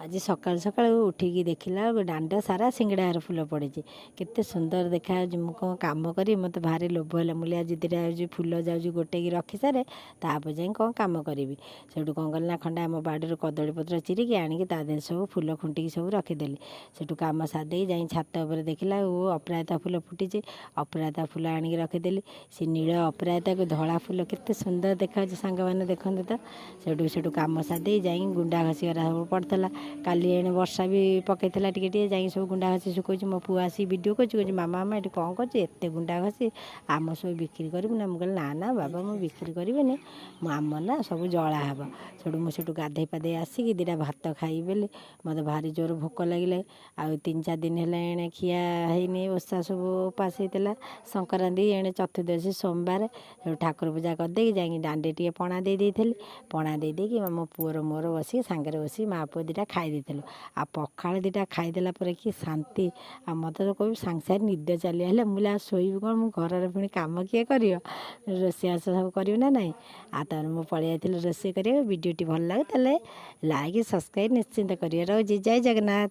आज सकाल सकाल उठिकी देखला दांड सारा सिंगड़ार फूल पड़ी केते सुंदर देखा मु कौन कम करी मत भारी लोभ है मुझे आज दुटा फूल जाऊँ गोटे रखी सारे तापर जाए कौन कम करी से कौन कल ना खंडे आम बाड़ी कदली पत्र चिरिकी आणिकी ता देह सब फूल खुंटिकी सब रखीदेली से कम सादे जाए छात उपर देखला अपराजिता फूल फुटी अपराजिता फूल आणिकी रखीदेली से नील अपराजिता को धला फूल केते सुंदर देखा सांग मैंने देखते तो से कम सादे जाए गुंडा घसीगरा सब पड़ता काली एणे वर्षा भी पकईला टे जाए सब गुंडा घसी शुकोच मो पुआ आसी वीडियो कर मामा मामा ये कौन कर गुंडा घसी आम सब बिक्री करूँ ना मुझे ना ना बाबा मुझे बिक्री करी आम ना सब जला हे सेठू मुझे गाधे पाधे आसिकी दुटा भात खाई बोली मत भारी जोर भोक लगे आ 3-4 दिन है एणे खिया है ओषा सब उपास होता संक्रांति एणे चतुर्दशी सोमवार ठाकुर पूजा करदे जाए डांडे टे पणा दे पणा दे मो पुअर मोर बस सांगे बस माँ पुआ दुटा खाई देलु आ पखाड़ दुटा खाईदेला पर कि शांति आ मत तो कह सांगे सागे निद चली मुझे शोबी कौन मु घर पुणी कम किए कर रोषेबास सब कर ना नाई आ तर मुझे पलि रोषे कर वीडियोटी भल लगे लाइक सब्सक्राइब निश्चिंत करिए। रोजी जय जगन्नाथ।